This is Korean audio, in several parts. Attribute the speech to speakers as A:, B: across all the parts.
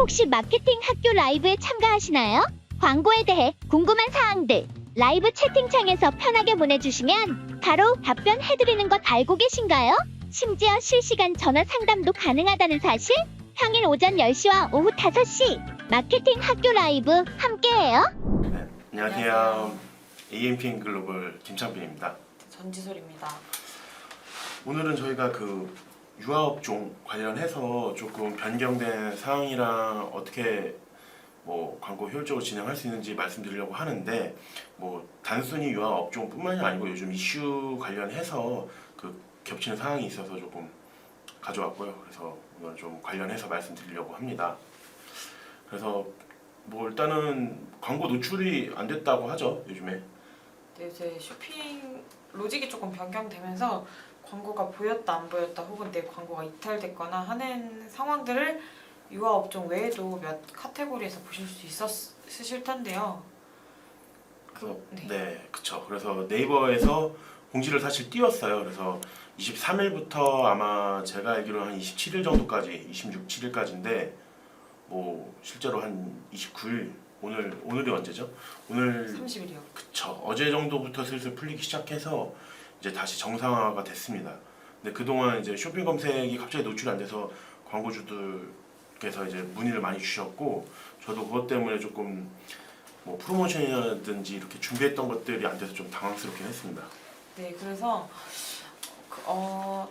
A: 혹시 마케팅 학교 라이브에 참가하시나요? 광고에 대해 궁금한 사항들 라이브 채팅창에서 편하게 보내주시면 바로 답변해드리는 것 알고 계신가요? 심지어 실시간 전화 상담도 가능하다는 사실? 평일 오전 10시와 오후 5시 마케팅 학교 라이브 함께해요.
B: 네, 안녕하세요. AMPN 글로벌 김창빈입니다.
C: 전지솔입니다.
B: 오늘은 저희가 그 유아업종 관련해서 조금 변경된 사항이랑 어떻게 뭐 광고 효율적으로 진행할 수 있는지 말씀드리려고 하는데, 뭐 단순히 유아업종뿐만이 아니고 요즘 이슈 관련해서 그 겹치는 사항이 있어서 조금 가져왔고요. 그래서 오늘 좀 관련해서 말씀드리려고 합니다. 그래서 뭐 일단은 광고 노출이 안 됐다고 하죠, 요즘에.
C: 네, 요새 쇼핑 로직이 조금 변경되면서 광고가 보였다 안 보였다 혹은 내 광고가 이탈됐거나 하는 상황들을 유아업종 외에도 몇 카테고리에서 보실 수 있으실 텐데요.
B: 네, 그쵸. 그래서 네이버에서 공지를 사실 띄웠어요. 그래서 23일부터 아마 제가 알기로 한 27일 정도까지, 26, 7일까지인데 뭐 실제로 한 29일, 오늘이 언제죠? 오늘
C: 30일이요.
B: 그쵸. 어제 정도부터 슬슬 풀리기 시작해서 이제 다시 정상화가 됐습니다. 근데 그동안 이제 쇼핑 검색이 갑자기 노출이 안 돼서 광고주들께서 이제 문의를 많이 주셨고, 저도 그것 때문에 조금 뭐 프로모션이라든지 이렇게 준비했던 것들이 안 돼서 좀 당황스럽긴 했습니다.
C: 네, 그래서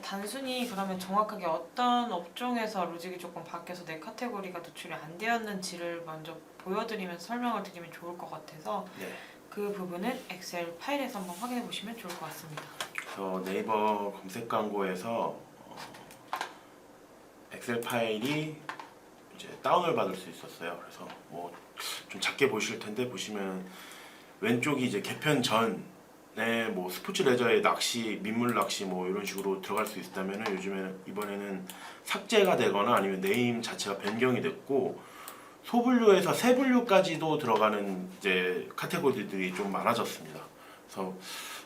C: 단순히 그러면 정확하게 어떤 업종에서 로직이 조금 바뀌어서 내 카테고리가 노출이 안 되었는지를 먼저 보여드리면서 설명을 드리면 좋을 것 같아서
B: 네.
C: 그 부분은 엑셀 파일에서 한번 확인해 보시면 좋을 것 같습니다.
B: 그래서 네이버 검색 광고에서 엑셀 파일이 이제 다운을 받을 수 있었어요. 그래서 뭐 좀 작게 보실 텐데, 보시면 왼쪽이 이제 개편 전에 뭐 스포츠 레저의 낚시, 민물 낚시 뭐 이런 식으로 들어갈 수 있다면은 이번에는 삭제가 되거나 아니면 네임 자체가 변경이 됐고, 소분류에서 세분류까지도 들어가는 이제 카테고리들이 좀 많아졌습니다. 그래서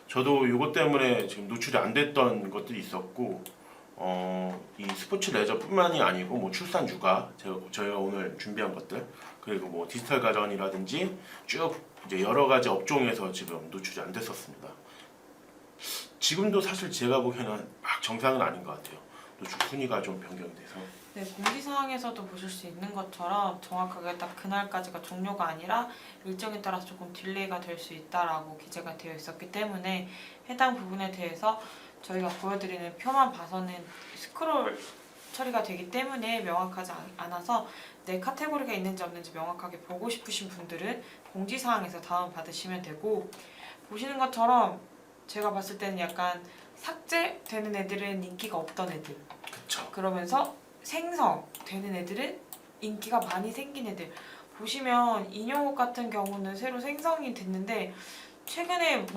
B: 저도 이것 때문에 지금 노출이 안 됐던 것들이 있었고, 이 스포츠 레저뿐만이 아니고 뭐 출산 육아, 저희가 오늘 준비한 것들, 그리고 뭐 디지털 가전이라든지 쭉 이제 여러 가지 업종에서 지금 노출이 안 됐었습니다. 지금도 사실 제가 보기에는 막 정상은 아닌 것 같아요. 노출 순위가 좀 변경이 돼서.
C: 네, 공지사항에서도 보실 수 있는 것처럼 정확하게 딱 그날까지가 종료가 아니라 일정에 따라서 조금 딜레이가 될 수 있다라고 기재가 되어 있었기 때문에 해당 부분에 대해서 저희가 보여드리는 표만 봐서는 스크롤 처리가 되기 때문에 명확하지 않아서 내 카테고리가 있는지 없는지 명확하게 보고 싶으신 분들은 공지사항에서 다운받으시면 되고, 보시는 것처럼 제가 봤을 때는 약간 삭제되는 애들은 인기가 없던 애들,
B: 그쵸.
C: 그러면서 생성되는 애들은 인기가 많이 생긴 애들. 보시면 인형옷 같은 경우는 새로 생성이 됐는데 최근에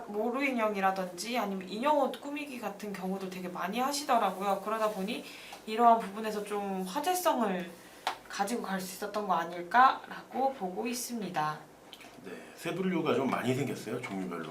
C: 모루 인형이라든지 아니면 인형옷 꾸미기 같은 경우도 되게 많이 하시더라고요. 그러다 보니 이러한 부분에서 좀 화제성을 가지고 갈 수 있었던 거 아닐까라고 보고 있습니다.
B: 네, 세분류가 좀 많이 생겼어요, 종류별로.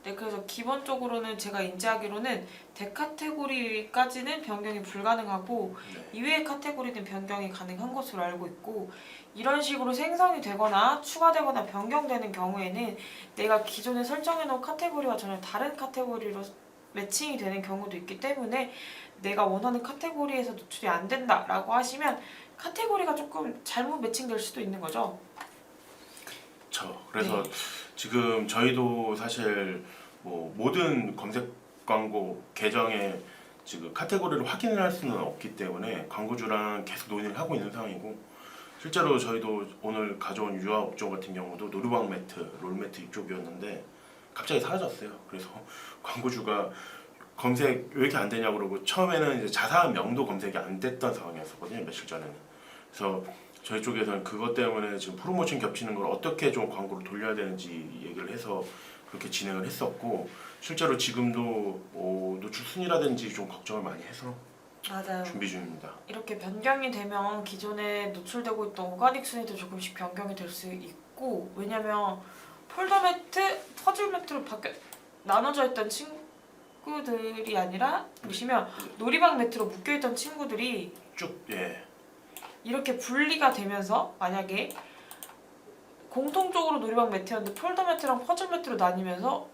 C: 네, 그래서 기본적으로는 제가 인지하기로는 대카테고리까지는 변경이 불가능하고
B: 네.
C: 이외의 카테고리는 변경이 가능한 것으로 알고 있고, 이런 식으로 생성이 되거나 추가되거나 변경되는 경우에는 내가 기존에 설정해놓은 카테고리와 전혀 다른 카테고리로 매칭이 되는 경우도 있기 때문에 내가 원하는 카테고리에서 노출이 안 된다라고 하시면 카테고리가 조금 잘못 매칭될 수도 있는 거죠.
B: 그래서
C: 네.
B: 지금 저희도 사실 뭐 모든 검색 광고 계정에 지금 카테고리를 확인을 할 수는 없기 때문에 광고주랑 계속 논의를 하고 있는 상황이고, 실제로 저희도 오늘 가져온 유아업종 같은 경우도 노루방 매트, 롤매트 이쪽이었는데 갑자기 사라졌어요. 그래서 광고주가 검색 왜 이렇게 안 되냐고 그러고, 처음에는 이제 자사명도 검색이 안 됐던 상황이었거든요, 며칠 전에는. 그래서 저희 쪽에서는 그것 때문에 지금 프로모션 겹치는 걸 어떻게 좀 광고를 돌려야 되는지 얘기를 해서 그렇게 진행을 했었고, 실제로 지금도 노출 순위라든지 좀 걱정을 많이 해서
C: 맞아요.
B: 준비 중입니다.
C: 이렇게 변경이 되면 기존에 노출되고 있던 오가닉 순위도 조금씩 변경이 될 수 있고, 왜냐면 폴더 매트, 퍼즐 매트로 나눠져 있던 친구들이 아니라 보시면 놀이방 매트로 묶여있던 친구들이
B: 쭉, 예.
C: 이렇게 분리가 되면서 만약에 공통적으로 놀이방 매트였는데 폴더 매트랑 퍼즐 매트로 나뉘면서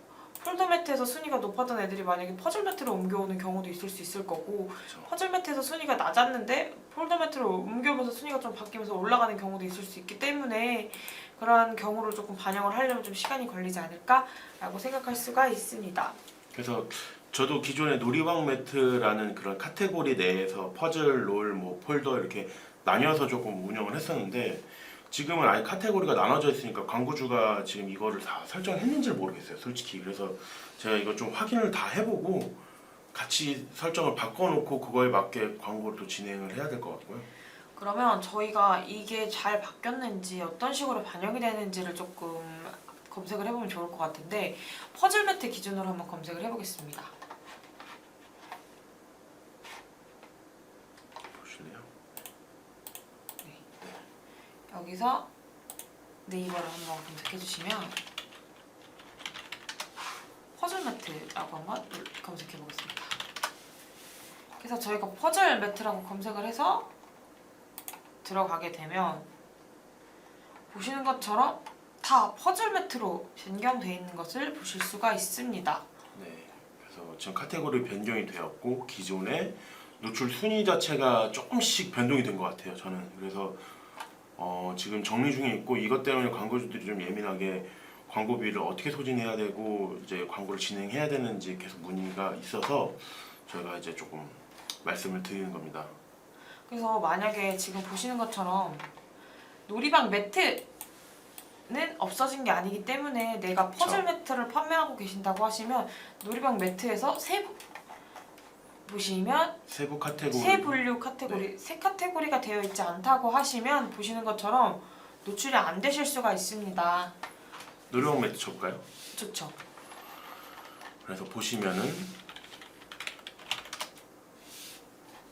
C: 폴더 매트에서 순위가 높았던 애들이 만약에 퍼즐 매트로 옮겨오는 경우도 있을 수 있을 거고,
B: 그렇죠.
C: 퍼즐 매트에서 순위가 낮았는데 폴더 매트로 옮겨오면서 순위가 좀 바뀌면서 올라가는 경우도 있을 수 있기 때문에 그러한 경우를 조금 반영을 하려면 좀 시간이 걸리지 않을까라고 생각할 수가 있습니다.
B: 그래서 저도 기존에 놀이방 매트라는 그런 카테고리 내에서 퍼즐, 롤, 뭐 폴더 이렇게 나뉘어서 조금 운영을 했었는데 지금은 아예 카테고리가 나눠져 있으니까 광고주가 지금 이거를 다 설정했는지 모르겠어요, 솔직히. 그래서 제가 이거 좀 확인을 다 해보고 같이 설정을 바꿔놓고 그거에 맞게 광고를 또 진행을 해야 될 것 같고요.
C: 그러면 저희가 이게 잘 바뀌었는지 어떤 식으로 반영이 되는지를 조금 검색을 해보면 좋을 것 같은데, 퍼즐 매트 기준으로 한번 검색을 해보겠습니다.
B: 보실래요?
C: 여기서 네이버를 한번 검색해주시면 퍼즐 매트라고 한번 검색해보겠습니다. 그래서 저희가 퍼즐 매트라고 검색을 해서 들어가게 되면 보시는 것처럼 다 퍼즐 매트로 변경되어 있는 것을 보실 수가 있습니다.
B: 네. 그래서 지금 카테고리 변경이 되었고 기존의 노출 순위 자체가 조금씩 변동이 된 것 같아요, 저는. 그래서 지금 정리 중에 있고 이것 때문에 광고주들이 좀 예민하게 광고비를 어떻게 소진해야 되고 이제 광고를 진행해야 되는지 계속 문의가 있어서 저희가 이제 조금 말씀을 드리는 겁니다.
C: 그래서 만약에 지금 보시는 것처럼 놀이방 매트는 없어진 게 아니기 때문에 내가 퍼즐 매트를 판매하고 계신다고 하시면 놀이방 매트에서 보시면
B: 세부 카테고리
C: 세 분류 카테고리, 세 카테고리가 되어 있지 않다고 하시면 보시는 것처럼 노출이 안 되실 수가 있습니다.
B: 놀이방 매트 쳐볼까요?
C: 좋죠.
B: 그래서 보시면은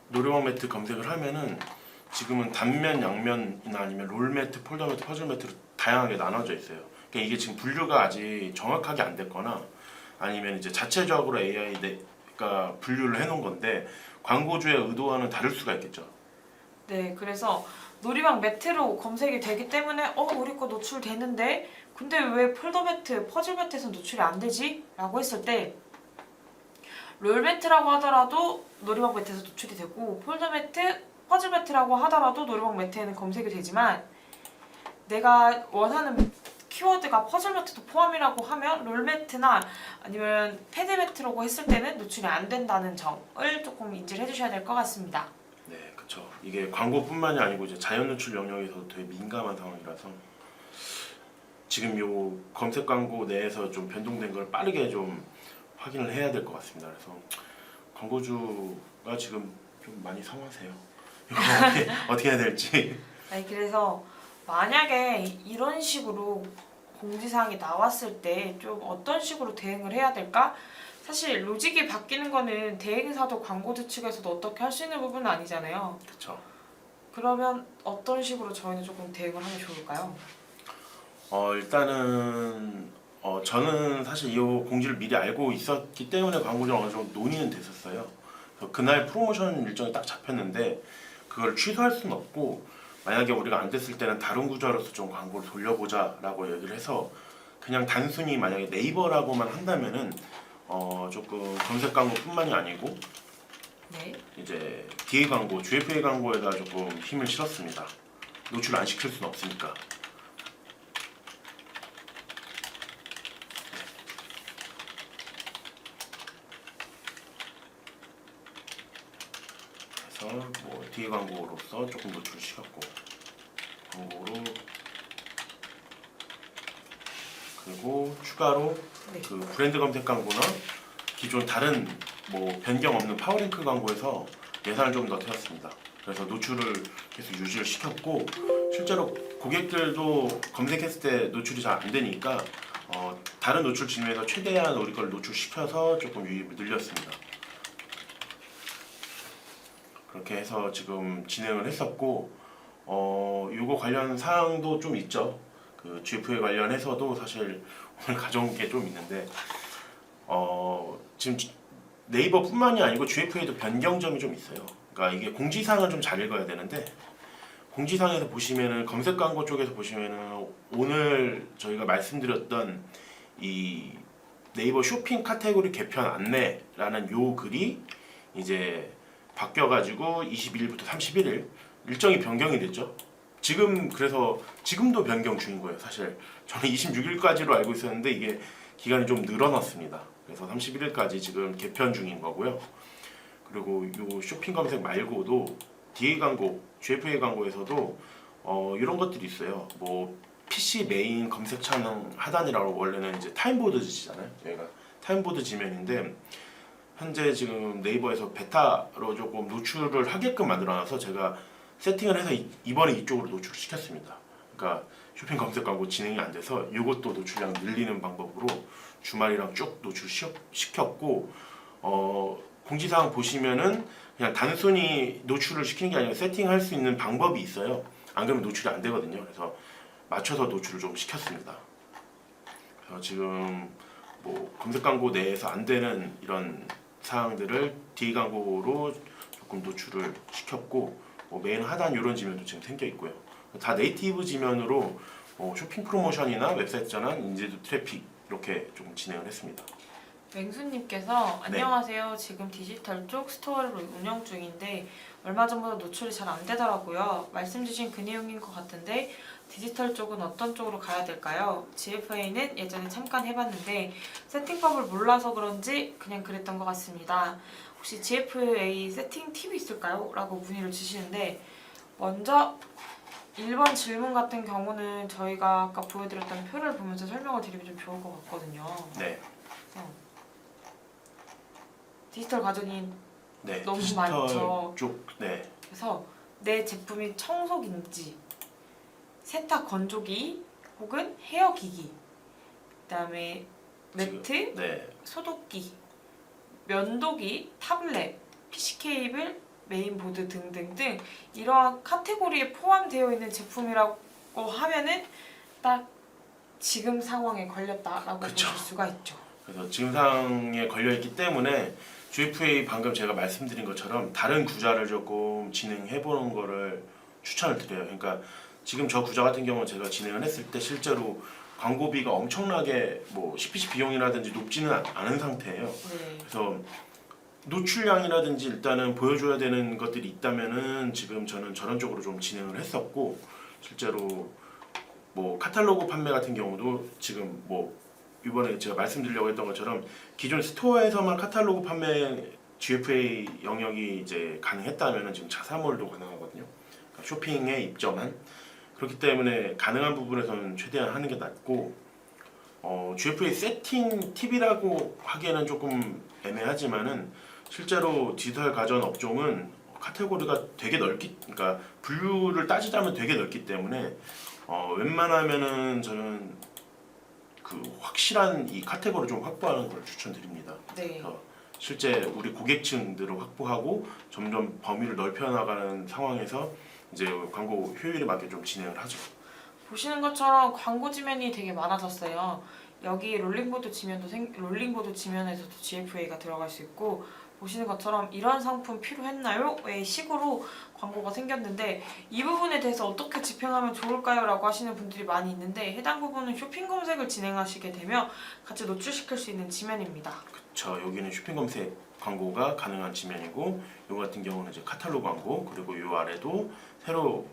B: 놀이방 매트 검색을 하면은 지금은 단면, 양면이나 아니면 롤 매트, 폴더 매트, 퍼즐 매트로 다양하게 나눠져 있어요. 그러니까 이게 지금 분류가 아직 정확하게 안 됐거나 아니면 이제 자체적으로 AI가 분류를 해놓은 건데 광고주의 의도와는 다를 수가 있겠죠.
C: 네, 그래서 놀이방 매트로 검색이 되기 때문에 우리 거 노출되는데 근데 왜 폴더 매트, 퍼즐 매트에서 노출이 안 되지? 라고 했을 때 롤 매트라고 하더라도 놀이방 매트에서 노출이 되고 폴더 매트, 퍼즐 매트라고 하더라도 놀이방 매트에는 검색이 되지만 내가 원하는 키워드가 퍼즐 매트도 포함이라고 하면 롤 매트나 아니면 패드 매트라고 했을 때는 노출이 안 된다는 점을 조금 인지를 해주셔야 될 것 같습니다.
B: 네, 그렇죠. 이게 광고뿐만이 아니고 이제 자연 노출 영역에서도 되게 민감한 상황이라서 지금 요 검색 광고 내에서 좀 변동된 걸 빠르게 좀 확인을 해야 될 것 같습니다. 그래서 광고주가 지금 좀 많이 상하세요. 이거 어떻게 해야 될지.
C: 아니 그래서 만약에 이런 식으로 공지사항이 나왔을 때 좀 어떤 식으로 대응을 해야 될까? 사실 로직이 바뀌는 거는 대행사도 광고주 측에서도 어떻게 할 수 있는 부분은 아니잖아요.
B: 그렇죠.
C: 그러면 어떤 식으로 저희는 조금 대응을 하면 좋을까요?
B: 일단은 저는 사실 이 공지를 미리 알고 있었기 때문에 광고주랑 어느 정도 논의는 됐었어요. 그래서 그날 프로모션 일정이 딱 잡혔는데 그걸 취소할 수는 없고 만약에 우리가 안 됐을 때는 다른 구조로서 좀 광고를 돌려보자라고 얘기를 해서 그냥 단순히 만약에 네이버라고만 한다면은 조금 검색 광고뿐만이 아니고
C: 네.
B: 이제 DA 광고, GFA 광고에다 조금 힘을 실었습니다. 노출 안 시킬 수는 없으니까. 그래서 뭐 DA 광고로서 조금 노출을 시켰고 광고로 그리고 추가로
C: 네.
B: 그 브랜드 검색 광고나 기존 다른 뭐 변경 없는 파워링크 광고에서 예산을 좀 더 태웠습니다. 그래서 노출을 계속 유지를 시켰고 실제로 고객들도 검색했을 때 노출이 잘 안 되니까 다른 노출 진입에서 최대한 우리 걸 노출시켜서 조금 유입을 늘렸습니다. 그렇게 해서 지금 진행을 했었고 이거 관련 사항도 좀 있죠. 그 GF에 관련해서도 사실 오늘 가져온 게 좀 있는데 지금 네이버뿐만이 아니고 GF에도 변경점이 좀 있어요. 그러니까 이게 공지사항을 좀 잘 읽어야 되는데 공지사항에서 보시면은 검색 광고 쪽에서 보시면은 오늘 저희가 말씀드렸던 이 네이버 쇼핑 카테고리 개편 안내라는 요 글이 이제 바뀌어가지고 22일부터 31일 일정이 변경이 됐죠. 지금 그래서 지금도 변경 중인 거예요. 사실 저는 26일까지로 알고 있었는데 이게 기간이 좀 늘어났습니다. 그래서 31일까지 지금 개편 중인 거고요. 그리고 요 쇼핑 검색 말고도 DA 광고, GFA 광고에서도 이런 것들이 있어요. 뭐 PC 메인 검색창 하단이라고 원래는 이제 타임보드지잖아요. 여기가 타임보드 지면인데 현재 지금 네이버에서 베타로 조금 노출을 하게끔 만들어놔서 제가 세팅을 해서 이번에 이쪽으로 노출을 시켰습니다. 그러니까 쇼핑 검색 광고 진행이 안 돼서 이것도 노출량 늘리는 방법으로 주말이랑 쭉 노출 시켰고 공지사항 보시면은 그냥 단순히 노출을 시키는 게 아니라 세팅할 수 있는 방법이 있어요. 안 그러면 노출이 안 되거든요. 그래서 맞춰서 노출을 좀 시켰습니다. 그래서 지금 뭐 검색 광고 내에서 안 되는 이런 사항들을 D 광고로 조금 노출을 시켰고 메인 하단 이런 지면도 지금 생겨 있고요. 다 네이티브 지면으로 쇼핑 프로모션이나 웹사이트 전환, 인지도 트래픽 이렇게 조금 진행을 했습니다.
C: 맹수님께서 안녕하세요. 지금 디지털 쪽 스토어를 운영 중인데 얼마 전보다 노출이 잘 안 되더라고요. 말씀 주신 그 내용인 것 같은데 디지털 쪽은 어떤 쪽으로 가야 될까요? GFA는 예전에 잠깐 해봤는데 세팅법을 몰라서 그런지 그냥 그랬던 것 같습니다. 혹시 GFA 세팅 팁이 있을까요? 라고 문의를 주시는데 먼저 1번 질문 같은 경우는 저희가 아까 보여드렸던 표를 보면서 설명을 드리면 좀 좋을 것 같거든요.
B: 네.
C: 디지털 가전이
B: 네.
C: 너무
B: 디지털
C: 많죠.
B: 쪽, 네.
C: 그래서 내 제품이 청소기인지 세탁 건조기 혹은 헤어기기 그다음에 매트,
B: 네.
C: 소독기, 면도기, 타블렛, PC 케이블, 메인보드 등등등 이러한 카테고리에 포함되어 있는 제품이라고 하면은 딱 지금 상황에 걸렸다라고
B: 그쵸.
C: 보실 수가 있죠.
B: 그래서 증상에 걸려 있기 때문에 GFA 방금 제가 말씀드린 것처럼 다른 구자를 조금 진행해 보는 거를 추천을 드려요. 그러니까 지금 저 구자 같은 경우는 제가 진행을 했을 때 실제로 광고비가 엄청나게 뭐 CPC 비용이라든지 높지는 않은 상태예요.
C: 네.
B: 그래서 노출량이라든지 일단은 보여줘야 되는 것들이 있다면은 지금 저는 저런 쪽으로 좀 진행을 했었고 실제로 뭐 카탈로그 판매 같은 경우도 지금 뭐 이번에 제가 말씀드리려고 했던 것처럼 기존 스토어에서만 카탈로그 판매 GFA 영역이 이제 가능했다면은 지금 자사몰도 가능하거든요. 그러니까 쇼핑에 입점한 그렇기 때문에 가능한 부분에서는 최대한 하는 게 낫고 GFA 세팅 팁이라고 하기에는 조금 애매하지만은 실제로 디지털 가전 업종은 카테고리가 되게 넓기, 그러니까 분류를 따지자면 되게 넓기 때문에 웬만하면은 저는 그 확실한 이 카테고리 좀 확보하는 걸 추천드립니다.
C: 네.
B: 실제 우리 고객층들을 확보하고 점점 범위를 넓혀나가는 상황에서 이제 광고 효율에 맞게 좀 진행을 하죠.
C: 보시는 것처럼 광고 지면이 되게 많아졌어요. 여기 롤링보드 지면에서도 GFA가 들어갈 수 있고 보시는 것처럼 이런 상품 필요했나요? 의 식으로 광고가 생겼는데 이 부분에 대해서 어떻게 집행하면 좋을까요? 라고 하시는 분들이 많이 있는데 해당 부분은 쇼핑 검색을 진행하시게 되면 같이 노출시킬 수 있는 지면입니다.
B: 그쵸. 여기는 쇼핑 검색 광고가 가능한 지면이고 요 같은 경우는 이제 카탈로그 광고 그리고 요 아래도 새로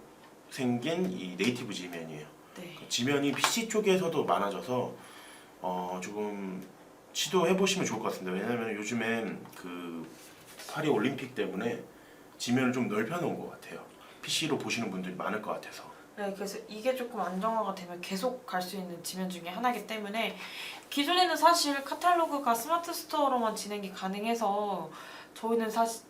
B: 생긴 이 네이티브 지면이에요.
C: 네.
B: 지면이 PC 쪽에서도 많아져서 조금 시도해 보시면 좋을 것 같습니다. 왜냐하면 요즘엔 그 파리 올림픽 때문에 지면을 좀 넓혀 놓은 것 같아요. PC로 보시는 분들이 많을 것 같아서.
C: 네, 그래서 이게 조금 안정화가 되면 계속 갈 수 있는 지면 중에 하나이기 때문에 기존에는 사실 카탈로그가 스마트 스토어로만 진행이 가능해서 저희는 사실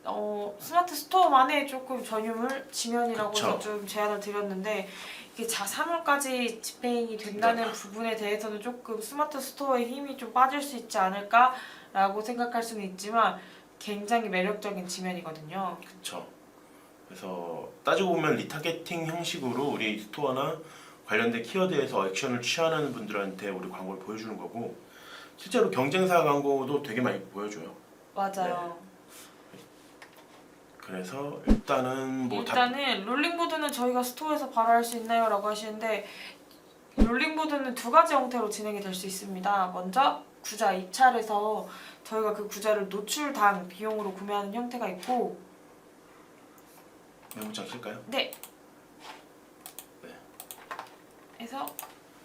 C: 스마트 스토어만의 조금 전유물 지면이라고 해서
B: 그쵸.
C: 좀 제안을 드렸는데 이게 자사몰까지 집행이 된다는 부분에 대해서는 조금 스마트 스토어의 힘이 좀 빠질 수 있지 않을까라고 생각할 수는 있지만 굉장히 매력적인 지면이거든요.
B: 그렇죠. 그래서 따지고 보면 리타게팅 형식으로 우리 스토어나 관련된 키워드에서 액션을 취하는 분들한테 우리 광고를 보여주는 거고 실제로 경쟁사 광고도 되게 많이 보여줘요.
C: 맞아요.
B: 그래서 일단은 뭐
C: 일단은 롤링보드는 저희가 스토어에서 바로 할 수 있나요? 라고 하시는데 롤링보드는 두 가지 형태로 진행이 될 수 있습니다. 먼저 구자 입찰해서 저희가 그 구자를 노출당 비용으로 구매하는 형태가 있고
B: 메모장 쓸까요?
C: 네.
B: 네.
C: 해서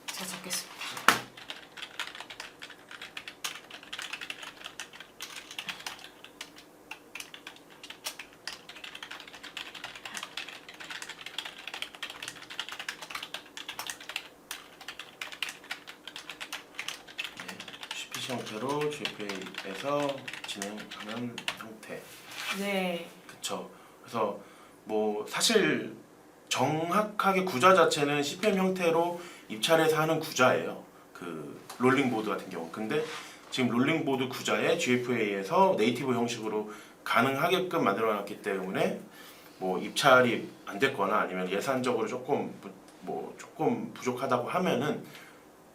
C: 제가 적겠습니다.
B: CPC 형태로 GFA에서 진행하는 형태.
C: 네.
B: 그쵸. 그래서 뭐 사실 정확하게 구자 자체는 CPM 형태로 입찰해서 하는 구자예요. 그 롤링보드 같은 경우. 근데 지금 롤링보드 구자에 GFA에서 네이티브 형식으로 가능하게끔 만들어놨기 때문에 뭐 입찰이 안 됐거나 아니면 예산적으로 조금 부족하다고 하면은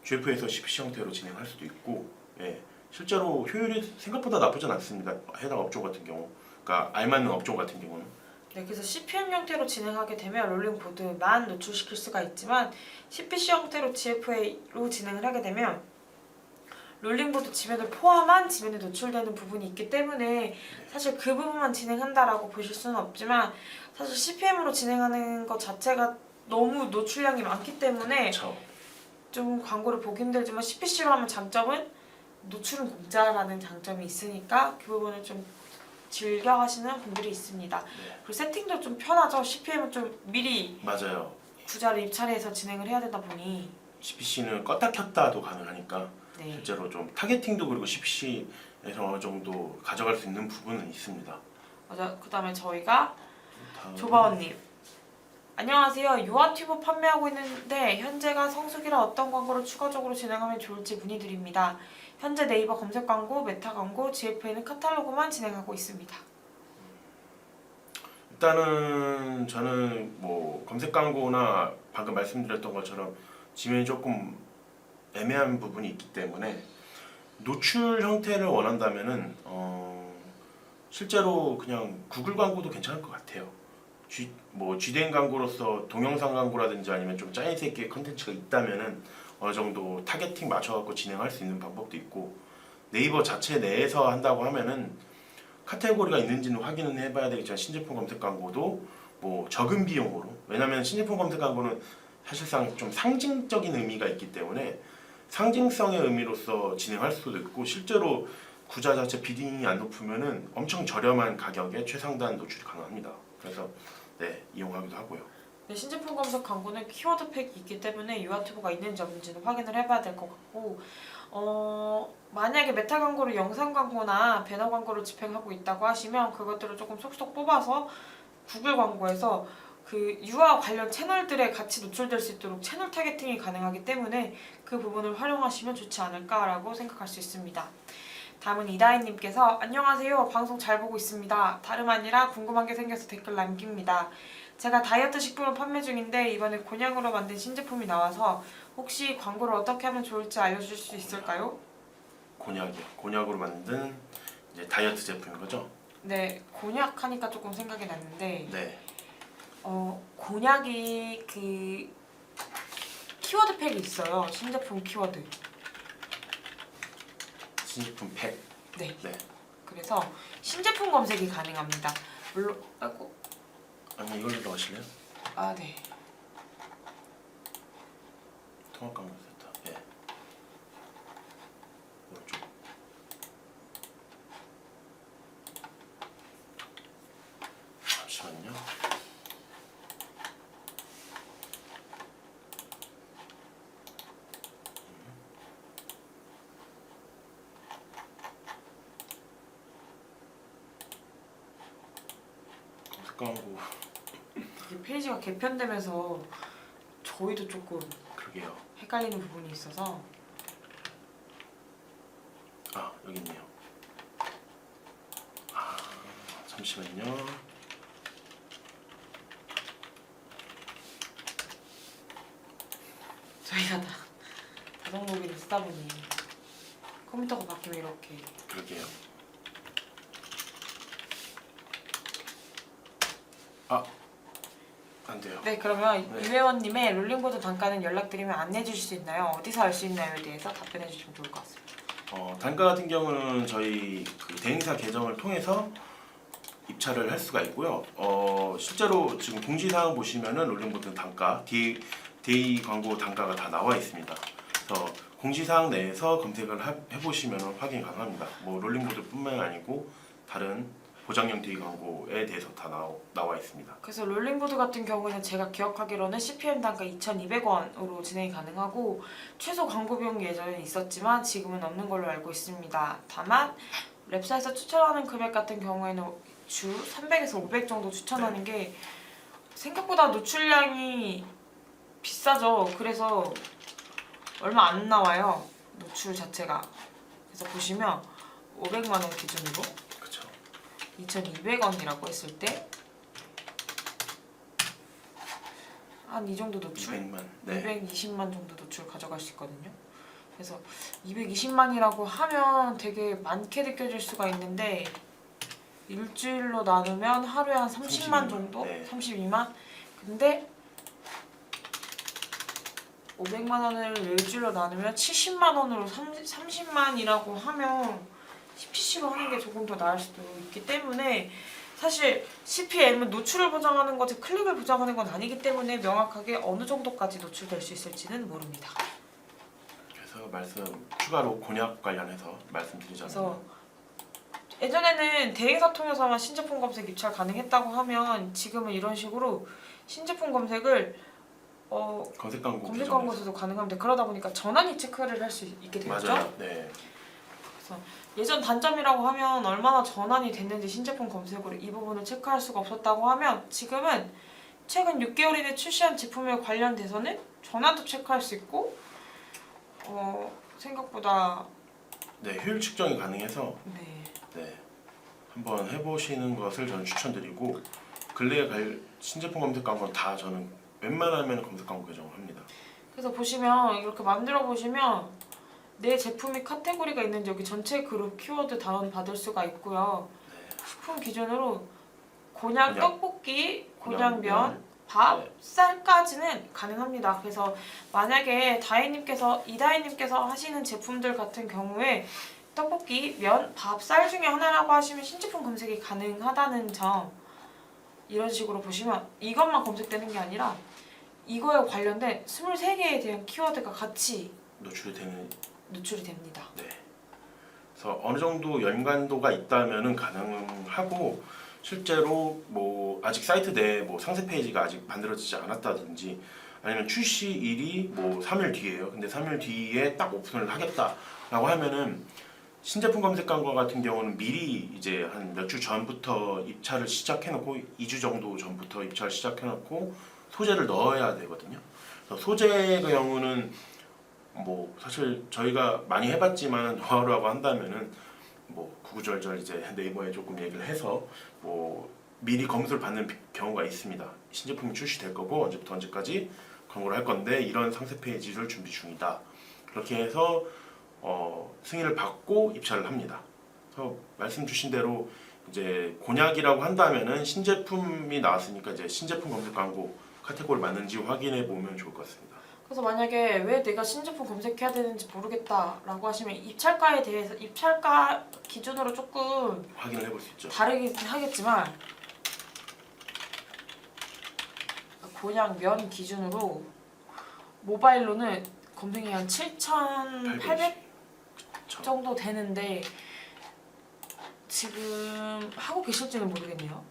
B: GFA에서 CPC 형태로 진행할 수도 있고, 예, 실제로 효율이 생각보다 나쁘진 않습니다. 해당 업종 같은 경우, 그러니까 알맞는 업종 같은 경우는.
C: 네, 그래서 CPM 형태로 진행하게 되면 롤링보드만 노출시킬 수가 있지만 CPC 형태로 GFA로 진행을 하게 되면 롤링보드 지면을 포함한 지면에 노출되는 부분이 있기 때문에 사실 그 부분만 진행한다라고 보실 수는 없지만 사실 CPM으로 진행하는 것 자체가 너무 노출량이 많기 때문에
B: 그쵸.
C: 좀 광고를 보기 힘들지만 CPC로 하면 장점은 노출은 공짜라는 장점이 있으니까 그 부분을 좀 즐겨 하시는 분들이 있습니다.
B: 네.
C: 그리고 세팅도 좀 편하죠. CPM은 좀 미리
B: 맞아요.
C: 구자를 입찰해서 진행을 해야 되다 보니
B: CPC는 껐다 켰다도 가능하니까
C: 네.
B: 실제로 좀 타겟팅도 그리고 CPC에서 어느 정도 가져갈 수 있는 부분은 있습니다.
C: 맞아. 그다음에 저희가
B: 다음.
C: 조바원님 안녕하세요. 유아튜브 판매하고 있는데 현재가 성수기라 어떤 광고를 추가적으로 진행하면 좋을지 문의드립니다. 현재 네이버 검색 광고, 메타 광고, GFA는 카탈로그만 진행하고 있습니다.
B: 일단은 저는 뭐 검색 광고나 방금 말씀드렸던 것처럼 지면이 조금 애매한 부분이 있기 때문에 노출 형태를 원한다면은 실제로 그냥 구글 광고도 괜찮을 것 같아요. GDN 광고로서 동영상 광고라든지 아니면 좀 짜임새 있게 컨텐츠가 있다면은 어느 정도 타겟팅 맞춰갖고 진행할 수 있는 방법도 있고, 네이버 자체 내에서 한다고 하면은 카테고리가 있는지는 확인은 해봐야 되겠지만 신제품 검색 광고도 뭐 적은 비용으로, 왜냐면 신제품 검색 광고는 사실상 좀 상징적인 의미가 있기 때문에 상징성의 의미로서 진행할 수도 있고, 실제로 구자 자체 비딩이 안 높으면은 엄청 저렴한 가격에 최상단 노출이 가능합니다. 그래서 네, 이용하기도 하고요.
C: 네, 신제품 검색 광고는 키워드 팩이 있기 때문에 유아튜브가 있는지 없는지는 확인을 해봐야 될 것 같고 만약에 메타 광고를 영상 광고나 배너 광고를 집행하고 있다고 하시면 그것들을 조금 쏙쏙 뽑아서 구글 광고에서 그 유아 관련 채널들에 같이 노출될 수 있도록 채널 타겟팅이 가능하기 때문에 그 부분을 활용하시면 좋지 않을까라고 생각할 수 있습니다. 다음은 이다희님께서 안녕하세요. 방송 잘 보고 있습니다. 다름 아니라 궁금한 게 생겨서 댓글 남깁니다. 제가 다이어트 식품을 판매 중인데 이번에 곤약으로 만든 신제품이 나와서 혹시 광고를 어떻게 하면 좋을지 알려주실 수 있을까요?
B: 곤약이요. 곤약으로 만든 이제 다이어트 제품인 거죠?
C: 네, 곤약 하니까 조금 생각이 났는데
B: 네.
C: 곤약이 그 키워드 팩이 있어요. 신제품 키워드.
B: 신제품 팩.
C: 네.
B: 네.
C: 그래서 신제품 검색이 가능합니다. 물론
B: 아니 이걸로 넣으실래요?
C: 아 네.
B: 통합 광고 센터. 예. 오른쪽. 잠시만요. 검색 광고.
C: 이게 페이지가 개편되면서 저희도 조금
B: 그러게요.
C: 헷갈리는 부분이 있어서
B: 아 여기 있네요. 아 잠시만요.
C: 저희가 다 자동 로그인을 쓰다 보니 컴퓨터가 바뀌면 이렇게
B: 그러게요. 안 돼요.
C: 네, 그러면
B: 네.
C: 이 회원님의 롤링보드 단가는 연락드리면 안내해 주실 수 있나요? 어디서 알 수 있나요에 대해서 답변해 주시면 좋을 것 같습니다.
B: 단가 같은 경우는 저희 그 대행사 계정을 통해서 입찰을 할 수가 있고요. 실제로 지금 공지사항 보시면은 롤링보드 단가, 데이 광고 단가가 다 나와 있습니다. 그래서 공지사항 내에서 검색을 해보시면 확인 가능합니다. 뭐 롤링보드뿐만 아니고 다른 보장형 데이 광고에 대해서 다 나와 있습니다.
C: 그래서 롤링보드 같은 경우는 제가 기억하기로는 CPM 단가 2,200원으로 진행이 가능하고 최소 광고 비용 예전에 있었지만 지금은 없는 걸로 알고 있습니다. 다만 랩사에서 추천하는 금액 같은 경우에는 주 300에서 500 정도 추천하는 게 생각보다 노출량이 비싸죠. 그래서 얼마 안 나와요. 노출 자체가. 그래서 보시면 500만 원 기준으로
B: 그렇죠.
C: 2,200원이라고 했을 때 한 이 정도 노출?
B: 200만. 네.
C: 220만 정도 노출 가져갈 수 있거든요. 그래서 220만이라고 하면 되게 많게 느껴질 수가 있는데 일주일로 나누면 하루에 한 30만 정도?
B: 네.
C: 32만? 근데 500만 원을 일주일로 나누면 70만 원으로 30만이라고 하면 CPC로 하는 게 조금 더 나을 수도 있기 때문에 사실 CPM은 노출을 보장하는 거지 클릭을 보장하는 건 아니기 때문에 명확하게 어느 정도까지 노출될 수 있을지는 모릅니다.
B: 그래서 추가로 곤약 관련해서 말씀드리자면
C: 그래서 예전에는 대행사 통해서만 신제품 검색 입찰 가능했다고 하면 지금은 이런 식으로 신제품 검색을
B: 검색 광고
C: 검색 광고에서도 가능합니다. 그러다 보니까 전환이 체크를 할 수 있게 되었죠.
B: 맞아요. 네.
C: 그래서 예전 단점이라고 하면 얼마나 전환이 됐는지 신제품 검색으로 이 부분을 체크할 수가 없었다고 하면 지금은 최근 6개월 이내 출시한 제품에 관련돼서는 전환도 체크할 수 있고 생각보다
B: 네, 효율 측정이 가능해서
C: 네.
B: 한번 해보시는 것을 저는 추천드리고 근래에 신제품 검색 광고는 다 저는 웬만하면 검색 광고 계정을 합니다.
C: 그래서 보시면 이렇게 만들어 보시면 내 제품이 카테고리가 있는지 여기 전체 그룹 키워드 다운 받을 수가 있고요. 식품 기준으로 곤약, 떡볶이, 곤약면, 밥,
B: 네.
C: 쌀까지는 가능합니다. 그래서 만약에 이다희님께서 하시는 제품들 같은 경우에 떡볶이, 면, 밥, 쌀 중에 하나라고 하시면 신제품 검색이 가능하다는 점 이런 식으로 보시면 이것만 검색되는 게 아니라 이거에 관련된 23개에 대한 키워드가 같이 노출이 됩니다.
B: 네. 그래서 어느 정도 연관도가 있다면은 가능하고 실제로 뭐 아직 사이트 내에 뭐 상세 페이지가 아직 만들어지지 않았다든지 아니면 출시일이 뭐 3일 뒤에요. 근데 3일 뒤에 딱 오픈을 하겠다라고 하면은 신제품 검색 광고 같은 경우는 미리 이제 한 몇 주 전부터 입찰을 시작해놓고 2주 정도 전부터 입찰 시작해놓고 소재를 넣어야 되거든요. 그래서 소재의 경우는 뭐 사실 저희가 많이 해봤지만 노하우라고 한다면은 뭐 구구절절 이제 네이버에 조금 얘기를 해서 뭐 미리 검수를 받는 경우가 있습니다. 신제품이 출시될 거고 언제부터 언제까지 광고를 할 건데 이런 상세 페이지를 준비 중이다. 그렇게 해서 승인을 받고 입찰을 합니다. 그래서 말씀 주신 대로 이제 곤약이라고 한다면은 신제품이 나왔으니까 이제 신제품 검색 광고 카테고리 맞는지 확인해 보면 좋을 것 같습니다.
C: 그래서 만약에 왜 내가 신제품 검색해야 되는지 모르겠다라고 하시면 입찰가에 대해서 입찰가 기준으로 조금
B: 확인을 해볼 수 있죠.
C: 다르긴 하겠지만 곤약 면 기준으로 모바일로는 검색이 한 7,800 정도 되는데 지금 하고 계실지는 모르겠네요.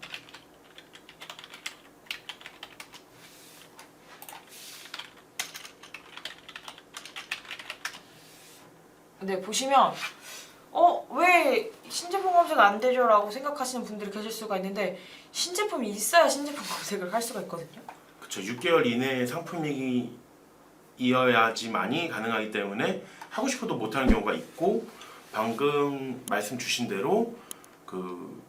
C: 네, 보시면 왜 신제품 검색 안 되죠? 라고 생각하시는 분들이 계실 수가 있는데 신제품이 있어야 신제품 검색을 할 수가 있거든요.
B: 그렇죠. 6개월 이내에 상품이 이어야지만이 가능하기 때문에 하고 싶어도 못하는 경우가 있고 방금 말씀 주신 대로 그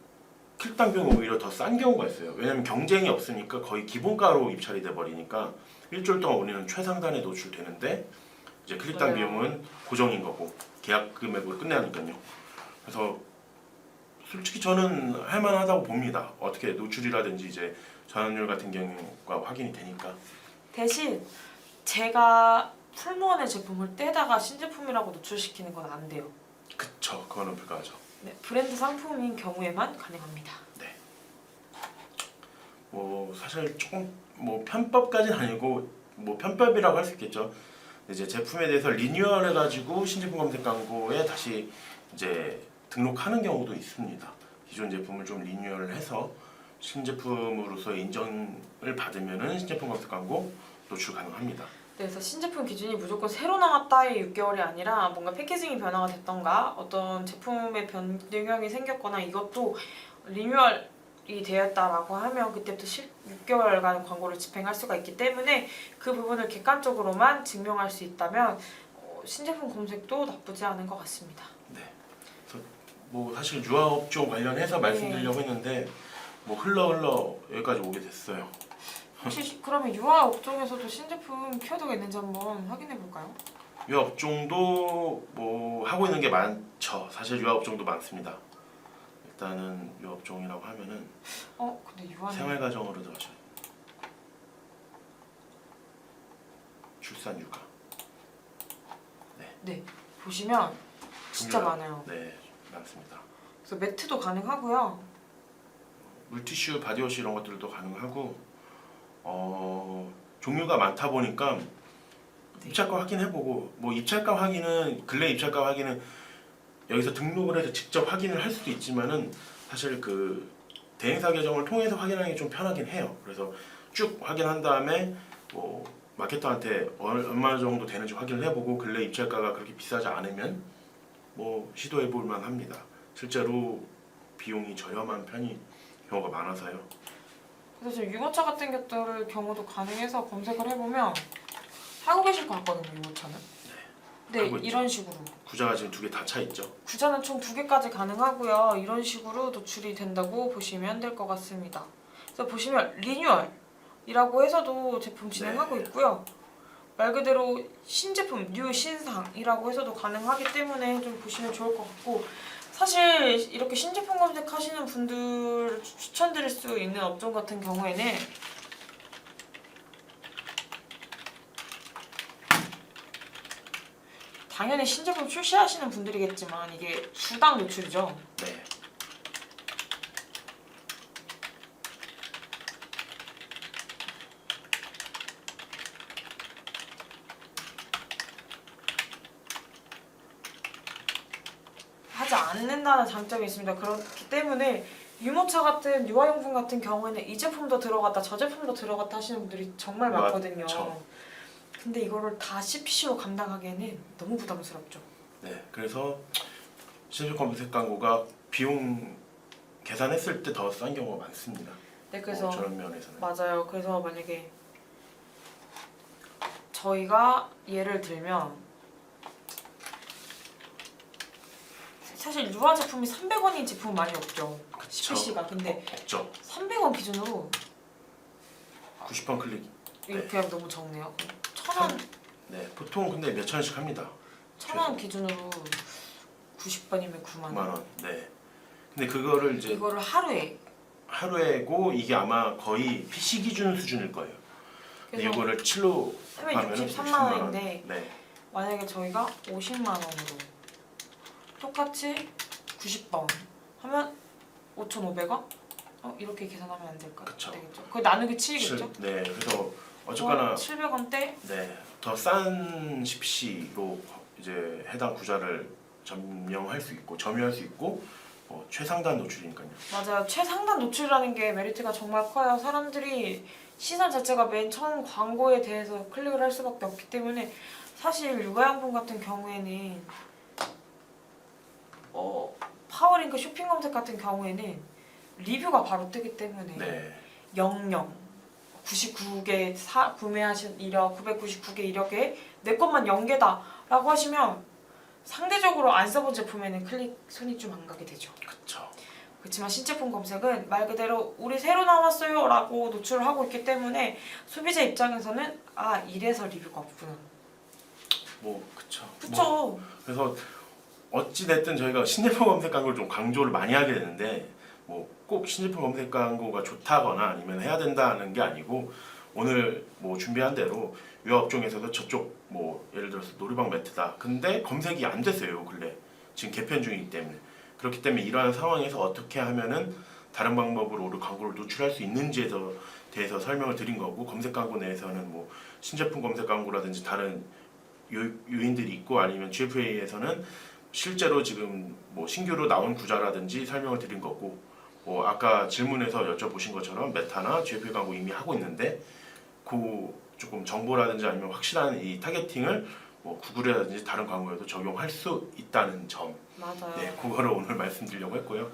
B: 클릭당 비용이 오히려 더 싼 경우가 있어요. 왜냐하면 경쟁이 없으니까 거의 기본가로 입찰이 돼 버리니까 일주일 동안 우리는 최상단에 노출되는데 이제 클릭당
C: 맞아요.
B: 비용은 고정인 거고 계약 금액으로 끝내니까요. 그래서 솔직히 저는 할만하다고 봅니다. 어떻게 노출이라든지 이제 전환율 같은 경우가 확인이 되니까.
C: 대신 제가 풀무원의 제품을 떼다가 신제품이라고 노출시키는 건 안 돼요.
B: 그쵸, 그거는 불가하죠.
C: 네, 브랜드 상품인 경우에만 가능합니다.
B: 네. 뭐 사실 조금 뭐 편법까지는 아니고 뭐 편법이라고 할 수 있겠죠. 이제 제품에 대해서 리뉴얼해가지고 신제품 검색 광고에 다시 이제 등록하는 경우도 있습니다. 기존 제품을 좀 리뉴얼해서 신제품으로서 인정을 받으면은 신제품 검색 광고 노출 가능합니다.
C: 그래서 신제품 기준이 무조건 새로 나왔다의 6개월이 아니라 뭔가 패키징이 변화가 됐던가 어떤 제품의 변경이 생겼거나 이것도 리뉴얼이 되었다라고 하면 그때부터 6개월간 광고를 집행할 수가 있기 때문에 그 부분을 객관적으로만 증명할 수 있다면 신제품 검색도 나쁘지 않은 것 같습니다.
B: 네. 그래서 뭐 사실 유아업종 관련해서 말씀드리려고 했는데 뭐 흘러 여기까지 오게 됐어요.
C: 혹시 그러면 유아 업종에서도 신제품 키워드가 있는지 한번 확인해 볼까요?
B: 유아업종도 뭐 하고 있는 게 많죠. 사실 유아업종도 많습니다. 일단은 유아업종이라고 하면은
C: 근데 유아는
B: 생활가정으로 들어가죠. 출산 육아.
C: 네 보시면 진짜
B: 유아.
C: 많아요.
B: 네, 많습니다.
C: 그래서 매트도 가능하고요.
B: 물티슈, 바디워시 이런 것들도 가능하고 종류가 많다 보니까 입찰가 확인해보고 뭐 입찰가 확인은 근래 입찰가 확인은 여기서 등록을 해서 직접 확인을 할 수도 있지만은 사실 그 대행사 계정을 통해서 확인하는 게 좀 편하긴 해요. 그래서 쭉 확인한 다음에 뭐 마케터한테 얼마 정도 되는지 확인을 해보고 근래 입찰가가 그렇게 비싸지 않으면 뭐 시도해볼 만합니다. 실제로 비용이 저렴한 편이 경우가 많아서요.
C: 그래서 지금 유모차 같은 것들 경우도 가능해서 검색을 해보면 하고 계실 것 같거든요, 유모차는. 네,
B: 하고 있죠.
C: 이런 식으로.
B: 구자가 지금 2개 다 차 있죠.
C: 구자는 총 2개까지 가능하고요. 이런 식으로 노출이 된다고 보시면 될 것 같습니다. 그래서 보시면 리뉴얼이라고 해서도 제품 진행하고
B: 네.
C: 있고요. 말 그대로 신제품, 뉴 신상이라고 해서도 가능하기 때문에 좀 보시면 좋을 것 같고 사실 이렇게 신제품 검색하시는 분들 추천드릴 수 있는 업종 같은 경우에는 당연히 신제품 출시하시는 분들이겠지만 이게 주당 노출이죠.
B: 네.
C: 하지 않는다는 장점이 있습니다. 그렇기 때문에 유모차 같은 유아용품 같은 경우에는 이 제품도 들어갔다 저 제품도 들어갔다 하시는 분들이 정말 많거든요.
B: 맞죠.
C: 근데 이거를 다 CPC로 감당하기에는 너무 부담스럽죠.
B: 네. 그래서 신제품 검색 광고가 비용 계산했을 때 더 싼 경우가 많습니다.
C: 네, 그래서
B: 저런 면에서는.
C: 맞아요. 그래서 만약에 저희가 예를 들면 사실 유아 제품이 300원인 제품은 많이 없죠.
B: 그쵸.
C: CPC가. 근데
B: 없죠.
C: 300원 기준으로
B: 90번 클릭.
C: 이렇게 하면 너무 적네요. 1,000원
B: 네. 보통 근데 몇 천원씩 합니다.
C: 1,000원 기준으로 90번이면 9만
B: 9만
C: 원.
B: 원. 네. 근데 그거를 이제
C: 이거를 하루에
B: 하루에고 이게 아마 거의 PC 기준 수준일 거예요. 근데
C: 그래서
B: 이거를 7로
C: 하면 63만 원인데
B: 네.
C: 만약에 저희가 50만 원으로 똑같이 90번 하면 5,500원? 이렇게 계산하면 안 될까요?
B: 그쵸.
C: 되겠죠. 그 나누기 7이겠죠?
B: 네. 그래서 어쨌거나
C: 700원대
B: 네. 더 싼 CPC로 이제 해당 구자를 점령할 수 있고 점유할 수 있고 최상단 노출이니까요.
C: 맞아요. 최상단 노출이라는 게 메리트가 정말 커요. 사람들이 시선 자체가 맨 처음 광고에 대해서 클릭을 할 수밖에 없기 때문에 사실 육아용품 같은 경우에는 파워링크 쇼핑 검색 같은 경우에는 리뷰가 바로 뜨기 때문에
B: 네.
C: 00 99개 구매하신 이력 999개 이력에 내 것만 0개다 라고 하시면 상대적으로 안 써본 제품에는 클릭 손이 좀 안 가게 되죠.
B: 그렇죠.
C: 그렇지만 신제품 검색은 말 그대로 우리 새로 나왔어요 라고 노출을 하고 있기 때문에 소비자 입장에서는 이래서 리뷰가 없구나.
B: 뭐 그렇죠.
C: 그쵸?
B: 그래서 어찌 됐든 저희가 신제품 검색 광고를 좀 강조를 많이 하게 되는데 뭐 꼭 신제품 검색 광고가 좋다거나 아니면 해야 된다는 게 아니고 오늘 뭐 준비한 대로 이 업종에서도 저쪽 뭐 예를 들어서 놀이방 매트다. 근데 검색이 안 됐어요 근래 지금 개편 중이기 때문에. 그렇기 때문에 이러한 상황에서 어떻게 하면은 다른 방법으로 우리 광고를 노출할 수 있는지에 대해서 설명을 드린 거고, 검색 광고 내에서는 뭐 신제품 검색 광고라든지 다른 요인들이 있고 아니면 GFA에서는 실제로 지금 뭐 신규로 나온 구자라든지 설명을 드린 거고, 뭐 아까 질문에서 여쭤보신 것처럼 메타나 GFA 광고 이미 하고 있는데 그 조금 정보라든지 아니면 확실한 이 타겟팅을 뭐 구글이라든지 다른 광고에도 적용할 수 있다는 점,
C: 맞아요.
B: 네, 그거를 오늘 말씀드리려고 했고요.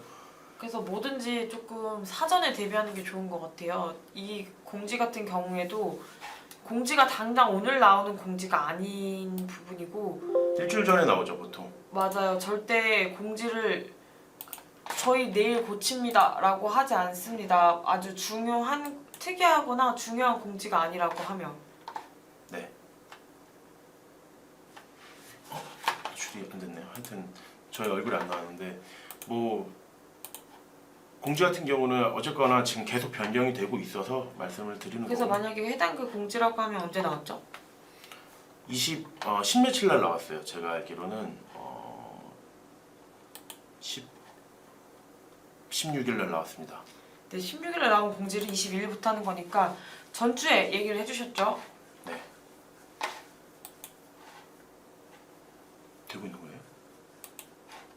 C: 그래서 뭐든지 조금 사전에 대비하는 게 좋은 것 같아요. 이 공지 같은 경우에도 공지가 당장 오늘 나오는 공지가 아닌 부분이고,
B: 일주일 전에 나오죠 보통.
C: 맞아요. 절대 공지를 저희 내일 고칩니다 라고 하지 않습니다. 아주 중요한, 특이하거나 중요한 공지가 아니라고 하면.
B: 네. 줄이 안 됐네요. 하여튼 저희 얼굴이 안 나왔는데 뭐 공지 같은 경우는 어쨌거나 지금 계속 변경이 되고 있어서 말씀을 드리는
C: 그래서
B: 거고.
C: 만약에 해당 그 공지라고 하면 언제 나왔죠?
B: 10며칠 날 나왔어요. 제가 알기로는 16일 날 나왔습니다.
C: 네, 16일에 나온 공지를 21일부터 하는 거니까 전주에 얘기를 해주셨죠?
B: 네. 되고 있는 거예요?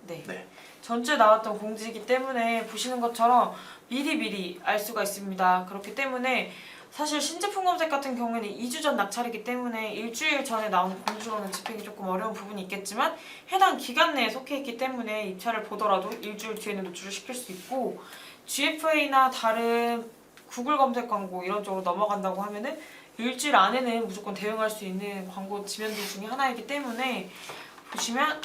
C: 네.
B: 네.
C: 전주에 나왔던 공지이기 때문에 보시는 것처럼 미리 알 수가 있습니다. 그렇기 때문에 사실 신제품 검색 같은 경우에는 2주 전 낙찰이기 때문에 일주일 전에 나온 공지로는 집행이 조금 어려운 부분이 있겠지만 해당 기간 내에 속해 있기 때문에 입찰을 보더라도 일주일 뒤에는 노출을 시킬 수 있고, GFA나 다른 구글 검색 광고 이런 쪽으로 넘어간다고 하면은 일주일 안에는 무조건 대응할 수 있는 광고 지면들 중에 하나이기 때문에 보시면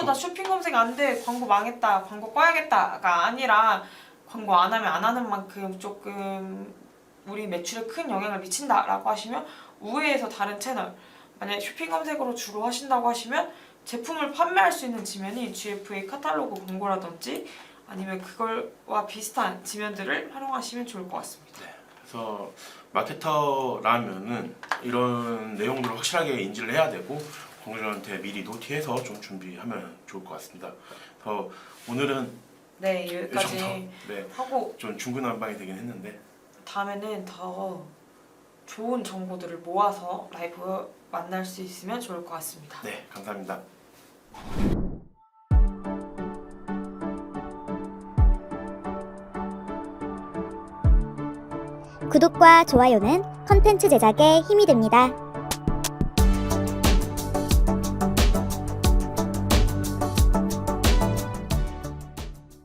C: 나 쇼핑 검색 안 돼, 광고 망했다, 광고 꺼야겠다가 아니라 광고 안 하면 안 하는 만큼 조금 우리 매출에 큰 영향을 미친다라고 하시면 우회해서 다른 채널, 만약에 쇼핑 검색으로 주로 하신다고 하시면 제품을 판매할 수 있는 지면이 GFA 카탈로그 광고라든지 아니면 그걸와 비슷한 지면들을 활용하시면 좋을 것 같습니다.
B: 네. 그래서 마케터라면은 이런 내용들을 확실하게 인지를 해야 되고 고객님한테 미리 노티해서 좀 준비하면 좋을 것 같습니다. 그래서 오늘은
C: 네,
B: 이
C: 여기까지
B: 정도, 네,
C: 하고
B: 좀 중구난방이 되긴 했는데
C: 다음에는 더 좋은 정보들을 모아서 라이브 만날 수 있으면 좋을 것 같습니다.
B: 네, 감사합니다.
D: 구독과 좋아요는 컨텐츠 제작에 힘이 됩니다.